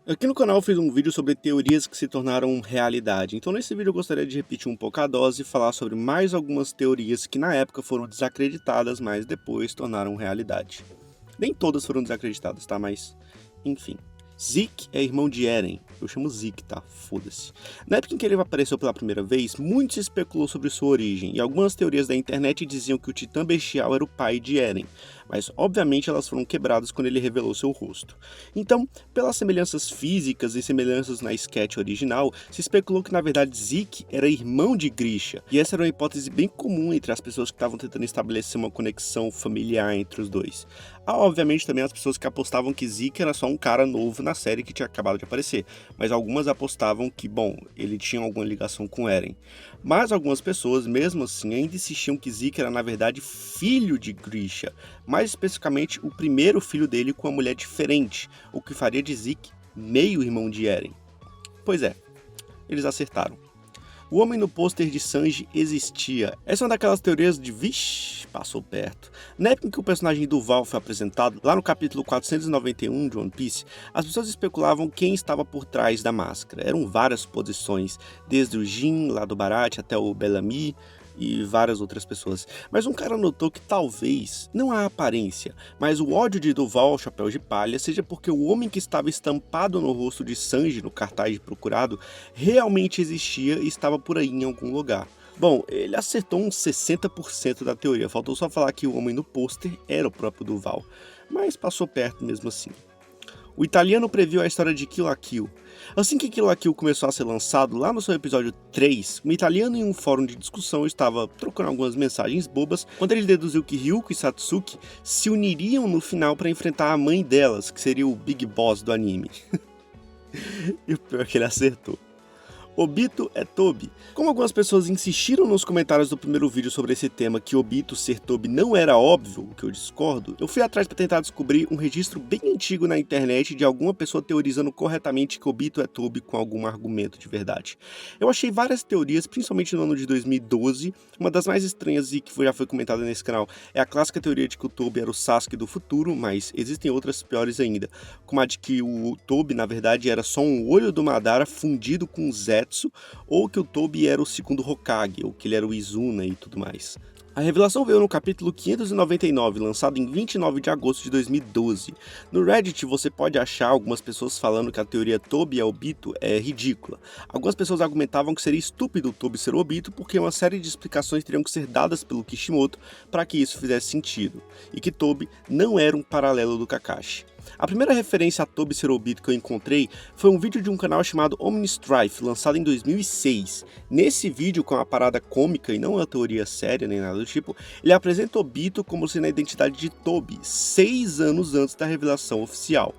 Aqui no canal eu fiz um vídeo sobre teorias que se tornaram realidade, então nesse vídeo eu gostaria de repetir um pouco a dose e falar sobre mais algumas teorias que na época foram desacreditadas, mas depois tornaram realidade. Nem todas foram desacreditadas, tá? Mas, enfim. Zeke é irmão de Eren. Eu chamo Zeke, tá? Foda-se. Na época em que ele apareceu pela primeira vez, muito se especulou sobre sua origem, e algumas teorias da internet diziam que o Titã Bestial era o pai de Eren, mas obviamente elas foram quebradas quando ele revelou seu rosto. Então, pelas semelhanças físicas e semelhanças na sketch original, se especulou que na verdade Zeke era irmão de Grisha, e essa era uma hipótese bem comum entre as pessoas que estavam tentando estabelecer uma conexão familiar entre os dois. Há obviamente também as pessoas que apostavam que Zeke era só um cara novo na série que tinha acabado de aparecer, mas algumas apostavam que, bom, ele tinha alguma ligação com Eren. Mas algumas pessoas, mesmo assim, ainda insistiam que Zeke era na verdade filho de Grisha, mais especificamente o primeiro filho dele com uma mulher diferente, o que faria de Zeke meio irmão de Eren. Pois é, eles acertaram. O homem no pôster de Sanji existia. Essa é uma daquelas teorias de vixe, passou perto. Na época em que o personagem do Val foi apresentado, lá no capítulo 491 de One Piece, as pessoas especulavam quem estava por trás da máscara. Eram várias suposições, desde o Jin, lá do Baratie, até o Bellamy e várias outras pessoas. Mas um cara notou que talvez, não a aparência, mas o ódio de Duval ao Chapéu de Palha seja porque o homem que estava estampado no rosto de Sanji no cartaz de procurado realmente existia e estava por aí em algum lugar. Bom, ele acertou uns 60% da teoria, faltou só falar que o homem no pôster era o próprio Duval, mas passou perto mesmo assim. O italiano previu a história de Kill la Kill. Assim que Kill la Kill começou a ser lançado, lá no seu episódio 3, um italiano em um fórum de discussão estava trocando algumas mensagens bobas, quando ele deduziu que Ryuko e Satsuki se uniriam no final para enfrentar a mãe delas, que seria o Big Boss do anime. E o pior é que ele acertou. Obito é Tobi. Como algumas pessoas insistiram nos comentários do primeiro vídeo sobre esse tema que Obito ser Tobi não era óbvio, o que eu discordo, eu fui atrás para tentar descobrir um registro bem antigo na internet de alguma pessoa teorizando corretamente que Obito é Tobi com algum argumento de verdade. Eu achei várias teorias, principalmente no ano de 2012, uma das mais estranhas e que já foi comentada nesse canal é a clássica teoria de que o Tobi era o Sasuke do futuro, mas existem outras piores ainda, como a de que o Tobi na verdade era só um olho do Madara fundido com Zetsu, ou que o Tobi era o segundo Hokage, ou que ele era o Izuna e tudo mais. A revelação veio no capítulo 599, lançado em 29 de agosto de 2012. No Reddit você pode achar algumas pessoas falando que a teoria Tobi é Obito é ridícula. Algumas pessoas argumentavam que seria estúpido o Tobi ser Obito porque uma série de explicações teriam que ser dadas pelo Kishimoto para que isso fizesse sentido, e que Tobi não era um paralelo do Kakashi. A primeira referência a Tobi ser Obito que eu encontrei foi um vídeo de um canal chamado Omnistrife, lançado em 2006. Nesse vídeo, com uma parada cômica e não uma teoria séria nem nada do tipo, ele apresenta Obito como sendo a identidade de Tobi, 6 anos antes da revelação oficial.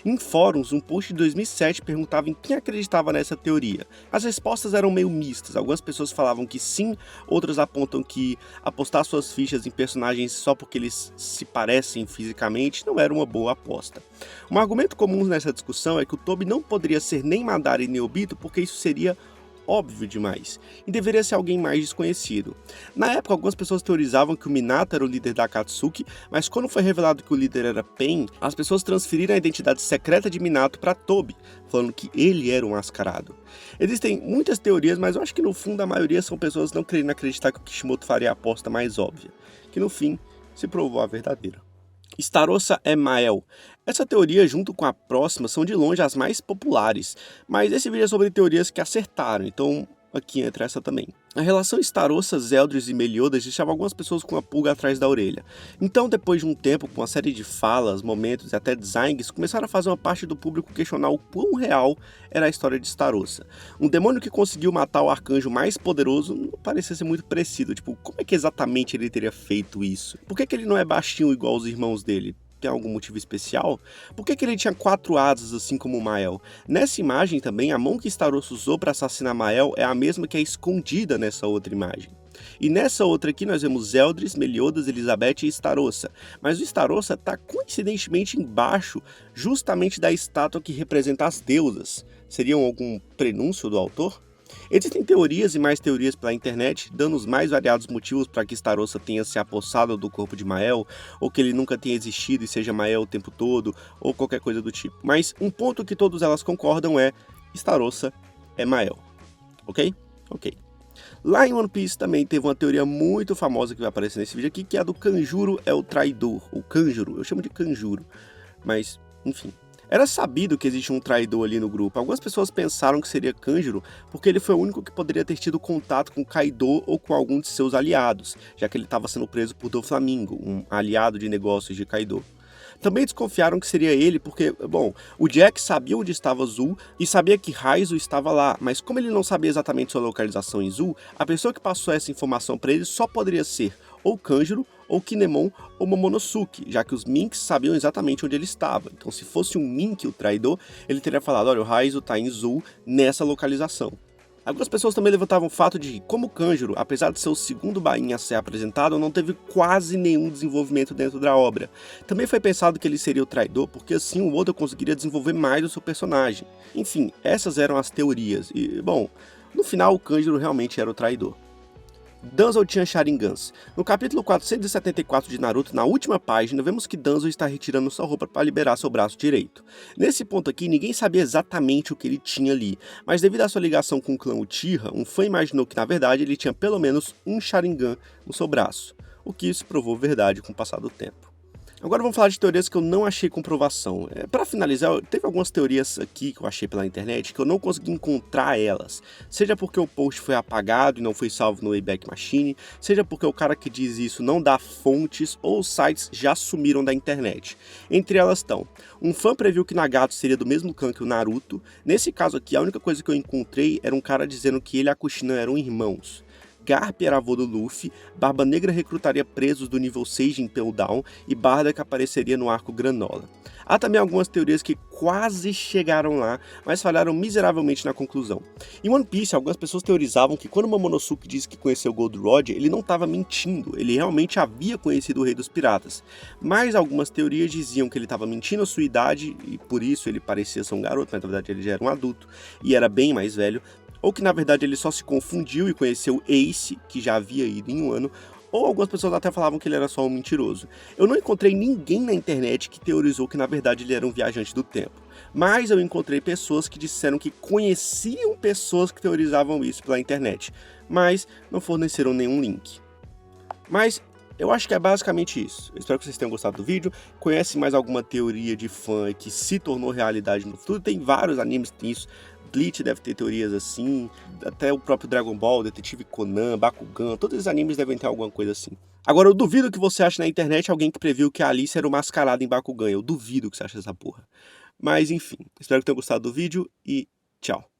Em fóruns, um post de 2007 perguntava em quem acreditava nessa teoria. As respostas eram meio mistas, algumas pessoas falavam que sim, outras apontam que apostar suas fichas em personagens só porque eles se parecem fisicamente não era uma boa aposta. Um argumento comum nessa discussão é que o Tobi não poderia ser nem Madara e nem Obito porque isso seria óbvio demais, e deveria ser alguém mais desconhecido. Na época, algumas pessoas teorizavam que o Minato era o líder da Akatsuki, mas quando foi revelado que o líder era Pain, as pessoas transferiram a identidade secreta de Minato para Tobi, falando que ele era um mascarado. Existem muitas teorias, mas eu acho que no fundo a maioria são pessoas não querendo acreditar que o Kishimoto faria a aposta mais óbvia, que no fim se provou a verdadeira. Starossa é Mael. Essa teoria, junto com a próxima, são de longe as mais populares, mas esse vídeo é sobre teorias que acertaram, então aqui entra essa também. A relação Starossa, Zeldris e Meliodas deixava algumas pessoas com uma pulga atrás da orelha. Então, depois de um tempo, com uma série de falas, momentos e até designs, começaram a fazer uma parte do público questionar o quão real era a história de Starossa. Um demônio que conseguiu matar o arcanjo mais poderoso não parecia ser muito parecido, tipo, como é que exatamente ele teria feito isso? Por que ele não é baixinho igual os irmãos dele? Tem algum motivo especial? Por que ele tinha 4 asas assim como o Mael? Nessa imagem também, a mão que Starossa usou para assassinar Mael é a mesma que é escondida nessa outra imagem. E nessa outra aqui nós vemos Zeldris, Meliodas, Elizabeth e Starossa. Mas o Starossa está coincidentemente embaixo justamente da estátua que representa as deusas. Seriam algum prenúncio do autor? Existem teorias e mais teorias pela internet, dando os mais variados motivos para que Starossa tenha se apossado do corpo de Mael, ou que ele nunca tenha existido e seja Mael o tempo todo, ou qualquer coisa do tipo. Mas um ponto que todas elas concordam é: Starossa é Mael. Ok? Ok. Lá em One Piece também teve uma teoria muito famosa que vai aparecer nesse vídeo aqui, que é a do Kanjuro é o traidor, ou Kanjuro, eu chamo de Kanjuro, mas enfim. Era sabido que existia um traidor ali no grupo. Algumas pessoas pensaram que seria Kanjuro porque ele foi o único que poderia ter tido contato com Kaido ou com algum de seus aliados, já que ele estava sendo preso por Doflamingo, um aliado de negócios de Kaido. Também desconfiaram que seria ele porque, bom, o Jack sabia onde estava Zul e sabia que Raizo estava lá, mas como ele não sabia exatamente sua localização em Zul, a pessoa que passou essa informação para ele só poderia ser ou Kanjuro, ou Kinemon, ou Momonosuke, já que os Minks sabiam exatamente onde ele estava. Então se fosse um Mink o traidor, ele teria falado: olha, o Raizo está em Zul nessa localização. Algumas pessoas também levantavam o fato de como Kanjuro, apesar de ser o segundo Bain a ser apresentado, não teve quase nenhum desenvolvimento dentro da obra. Também foi pensado que ele seria o traidor, porque assim o Oda conseguiria desenvolver mais o seu personagem. Enfim, essas eram as teorias, e, bom, no final o Kanjuro realmente era o traidor. Danzo tinha Sharingans. No capítulo 474 de Naruto, na última página, vemos que Danzo está retirando sua roupa para liberar seu braço direito. Nesse ponto aqui, ninguém sabia exatamente o que ele tinha ali, mas devido à sua ligação com o clã Uchiha, um fã imaginou que na verdade ele tinha pelo menos um Sharingan no seu braço, o que se provou verdade com o passar do tempo. Agora vamos falar de teorias que eu não achei comprovação. Para finalizar, teve algumas teorias aqui que eu achei pela internet que eu não consegui encontrar elas. Seja porque o post foi apagado e não foi salvo no Wayback Machine, seja porque o cara que diz isso não dá fontes ou os sites já sumiram da internet. Entre elas estão: um fã previu que Nagato seria do mesmo clã que o Naruto. Nesse caso aqui, a única coisa que eu encontrei era um cara dizendo que ele e a Kushina eram irmãos. Garp era avô do Luffy, Barba Negra recrutaria presos do nível 6 de Impel Down e Bardock apareceria no arco Granola. Há também algumas teorias que quase chegaram lá, mas falharam miseravelmente na conclusão. Em One Piece, algumas pessoas teorizavam que quando Momonosuke disse que conheceu Gold Roger, ele não estava mentindo, ele realmente havia conhecido o Rei dos Piratas. Mas algumas teorias diziam que ele estava mentindo a sua idade, e por isso ele parecia ser um garoto, mas na verdade ele já era um adulto, e era bem mais velho, ou que na verdade ele só se confundiu e conheceu Ace, que já havia ido em um ano, ou algumas pessoas até falavam que ele era só um mentiroso. Eu não encontrei ninguém na internet que teorizou que na verdade ele era um viajante do tempo, mas eu encontrei pessoas que disseram que conheciam pessoas que teorizavam isso pela internet, mas não forneceram nenhum link. Mas eu acho que é basicamente isso. Eu espero que vocês tenham gostado do vídeo. Conhece mais alguma teoria de fã que se tornou realidade no futuro? Tem vários animes que tem isso. Bleach deve ter teorias assim, até o próprio Dragon Ball, Detetive Conan, Bakugan, todos os animes devem ter alguma coisa assim. Agora, eu duvido que você ache na internet alguém que previu que a Alice era o mascarado em Bakugan. Eu duvido que você ache essa porra. Mas enfim, espero que tenham gostado do vídeo e tchau.